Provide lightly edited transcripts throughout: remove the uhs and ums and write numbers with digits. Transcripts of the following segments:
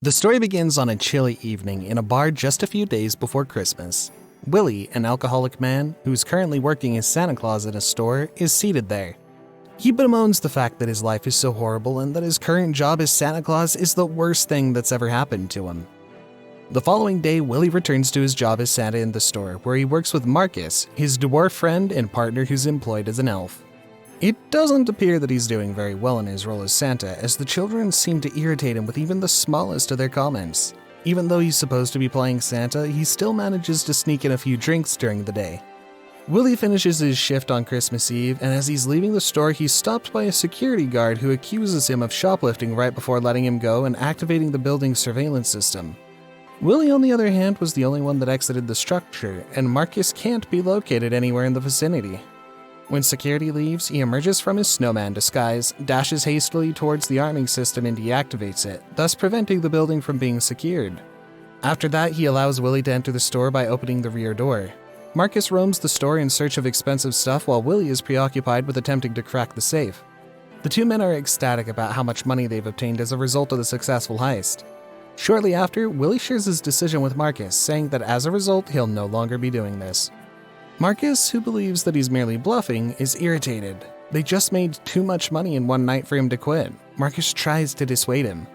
The story begins on a chilly evening in a bar just a few days before Christmas. Willie, an alcoholic man who is currently working as Santa Claus in a store, is seated there. He bemoans the fact that his life is so horrible and that his current job as Santa Claus is the worst thing that's ever happened to him. The following day, Willie returns to his job as Santa in the store, where he works with Marcus, his dwarf friend and partner who's employed as an elf. It doesn't appear that he's doing very well in his role as Santa, as the children seem to irritate him with even the smallest of their comments. Even though he's supposed to be playing Santa, he still manages to sneak in a few drinks during the day. Willie finishes his shift on Christmas Eve, and as he's leaving the store, he's stopped by a security guard who accuses him of shoplifting right before letting him go and activating the building's surveillance system. Willie, on the other hand, was the only one that exited the structure, and Marcus can't be located anywhere in the vicinity. When security leaves, he emerges from his snowman disguise, dashes hastily towards the arming system and deactivates it, thus preventing the building from being secured. After that, he allows Willie to enter the store by opening the rear door. Marcus roams the store in search of expensive stuff while Willie is preoccupied with attempting to crack the safe. The two men are ecstatic about how much money they've obtained as a result of the successful heist. Shortly after, Willie shares his decision with Marcus, saying that as a result, he'll no longer be doing this. Marcus, who believes that he's merely bluffing, is irritated. They just made too much money in one night for him to quit. Marcus tries to dissuade him.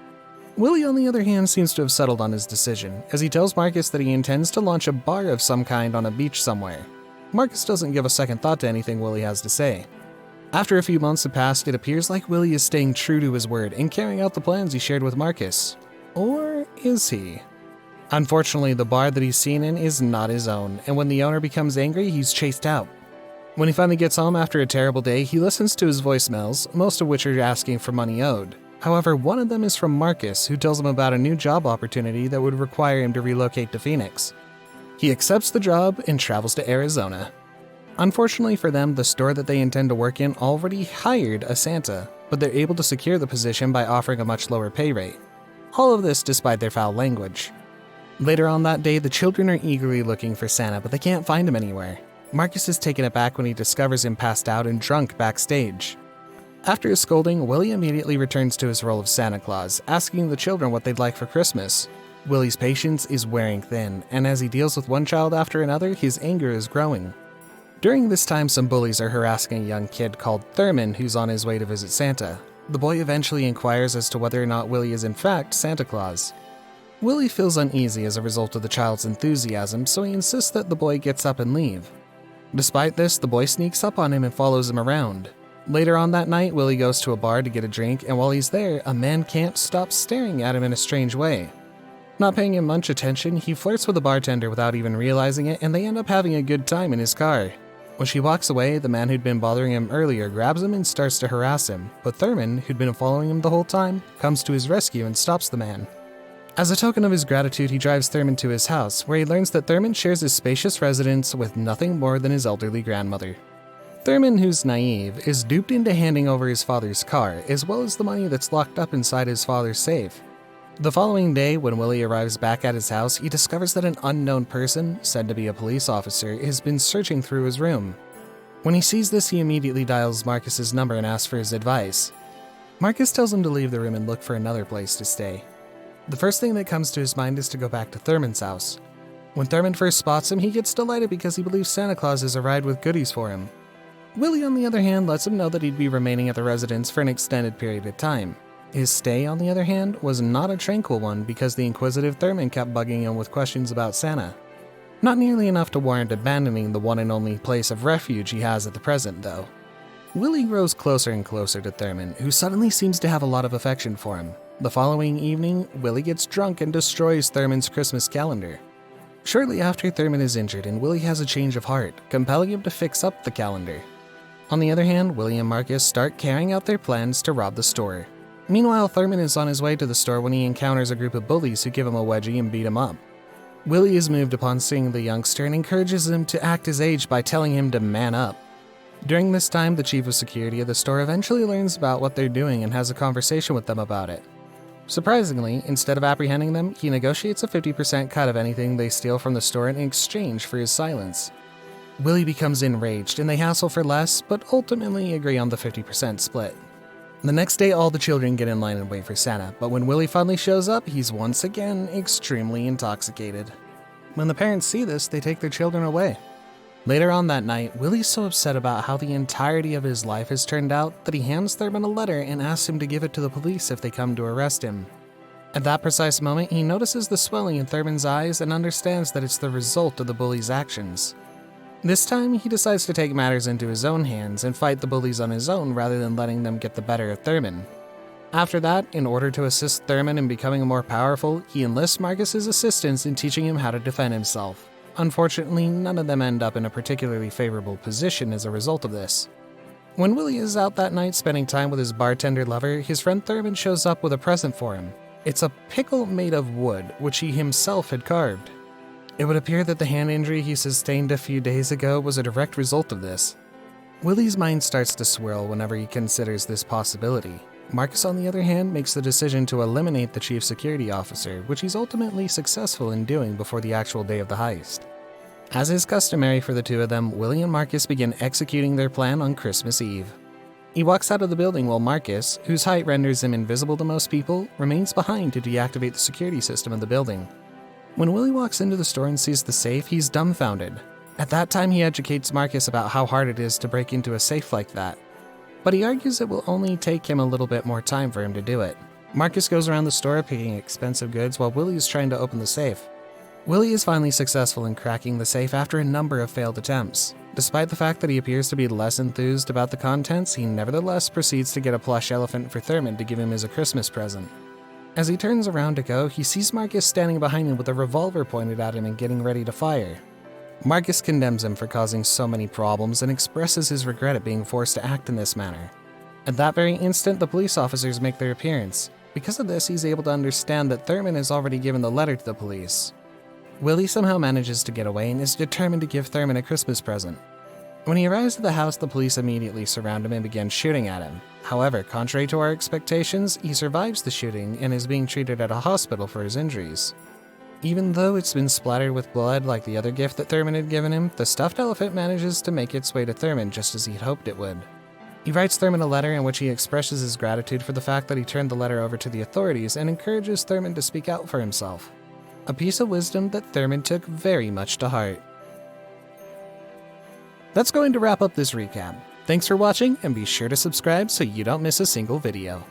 Willie, on the other hand, seems to have settled on his decision, as he tells Marcus that he intends to launch a bar of some kind on a beach somewhere. Marcus doesn't give a second thought to anything Willie has to say. After a few months have passed, it appears like Willie is staying true to his word and carrying out the plans he shared with Marcus. Or is he? Unfortunately, the bar that he's seen in is not his own, and when the owner becomes angry, he's chased out. When he finally gets home after a terrible day, he listens to his voicemails, most of which are asking for money owed. However, one of them is from Marcus, who tells him about a new job opportunity that would require him to relocate to Phoenix. He accepts the job and travels to Arizona. Unfortunately for them, the store that they intend to work in already hired a Santa, but they're able to secure the position by offering a much lower pay rate. All of this despite their foul language. Later on that day, the children are eagerly looking for Santa, but they can't find him anywhere. Marcus is taken aback when he discovers him passed out and drunk backstage. After a scolding, Willie immediately returns to his role of Santa Claus, asking the children what they'd like for Christmas. Willie's patience is wearing thin, and as he deals with one child after another, his anger is growing. During this time, some bullies are harassing a young kid called Thurman who's on his way to visit Santa. The boy eventually inquires as to whether or not Willie is in fact Santa Claus. Willie feels uneasy as a result of the child's enthusiasm, so he insists that the boy gets up and leave. Despite this, the boy sneaks up on him and follows him around. Later on that night, Willie goes to a bar to get a drink, and while he's there, a man can't stop staring at him in a strange way. Not paying him much attention, he flirts with the bartender without even realizing it, and they end up having a good time in his car. When she walks away, the man who'd been bothering him earlier grabs him and starts to harass him, but Thurman, who'd been following him the whole time, comes to his rescue and stops the man. As a token of his gratitude, he drives Thurman to his house, where he learns that Thurman shares his spacious residence with nothing more than his elderly grandmother. Thurman, who's naive, is duped into handing over his father's car, as well as the money that's locked up inside his father's safe. The following day, when Willie arrives back at his house, he discovers that an unknown person, said to be a police officer, has been searching through his room. When he sees this, he immediately dials Marcus's number and asks for his advice. Marcus tells him to leave the room and look for another place to stay. The first thing that comes to his mind is to go back to Thurman's house. When Thurman first spots him, he gets delighted because he believes Santa Claus has arrived with goodies for him. Willie, on the other hand, lets him know that he'd be remaining at the residence for an extended period of time. His stay, on the other hand, was not a tranquil one because the inquisitive Thurman kept bugging him with questions about Santa. Not nearly enough to warrant abandoning the one and only place of refuge he has at the present, though. Willie grows closer and closer to Thurman, who suddenly seems to have a lot of affection for him. The following evening, Willie gets drunk and destroys Thurman's Christmas calendar. Shortly after, Thurman is injured and Willie has a change of heart, compelling him to fix up the calendar. On the other hand, Willie and Marcus start carrying out their plans to rob the store. Meanwhile, Thurman is on his way to the store when he encounters a group of bullies who give him a wedgie and beat him up. Willie is moved upon seeing the youngster and encourages him to act his age by telling him to man up. During this time, the chief of security of the store eventually learns about what they're doing and has a conversation with them about it. Surprisingly, instead of apprehending them, he negotiates a 50% cut of anything they steal from the store in exchange for his silence. Willie becomes enraged and they hassle for less, but ultimately agree on the 50% split. The next day, all the children get in line and wait for Santa, but when Willie finally shows up, he's once again extremely intoxicated. When the parents see this, they take their children away. Later on that night, Willie's so upset about how the entirety of his life has turned out that he hands Thurman a letter and asks him to give it to the police if they come to arrest him. At that precise moment, he notices the swelling in Thurman's eyes and understands that it's the result of the bully's actions. This time, he decides to take matters into his own hands and fight the bullies on his own rather than letting them get the better of Thurman. After that, in order to assist Thurman in becoming more powerful, he enlists Marcus's assistance in teaching him how to defend himself. Unfortunately, none of them end up in a particularly favorable position as a result of this. When Willie is out that night spending time with his bartender lover, his friend Thurman shows up with a present for him. It's a pickle made of wood, which he himself had carved. It would appear that the hand injury he sustained a few days ago was a direct result of this. Willie's mind starts to swirl whenever he considers this possibility. Marcus, on the other hand, makes the decision to eliminate the chief security officer, which he's ultimately successful in doing before the actual day of the heist. As is customary for the two of them, Willie and Marcus begin executing their plan on Christmas Eve. He walks out of the building while Marcus, whose height renders him invisible to most people, remains behind to deactivate the security system of the building. When Willie walks into the store and sees the safe, he's dumbfounded. At that time, he educates Marcus about how hard it is to break into a safe like that. But he argues it will only take him a little bit more time for him to do it. Marcus goes around the store picking expensive goods while Willie is trying to open the safe. Willie is finally successful in cracking the safe after a number of failed attempts. Despite the fact that he appears to be less enthused about the contents, he nevertheless proceeds to get a plush elephant for Thurman to give him as a Christmas present. As he turns around to go, he sees Marcus standing behind him with a revolver pointed at him and getting ready to fire. Marcus condemns him for causing so many problems and expresses his regret at being forced to act in this manner. At that very instant, the police officers make their appearance. Because of this, he's able to understand that Thurman has already given the letter to the police. Willie somehow manages to get away and is determined to give Thurman a Christmas present. When he arrives at the house, the police immediately surround him and begin shooting at him. However, contrary to our expectations, he survives the shooting and is being treated at a hospital for his injuries. Even though it's been splattered with blood like the other gift that Thurman had given him, the stuffed elephant manages to make its way to Thurman just as he'd hoped it would. He writes Thurman a letter in which he expresses his gratitude for the fact that he turned the letter over to the authorities and encourages Thurman to speak out for himself. A piece of wisdom that Thurman took very much to heart. That's going to wrap up this recap. Thanks for watching, and be sure to subscribe so you don't miss a single video.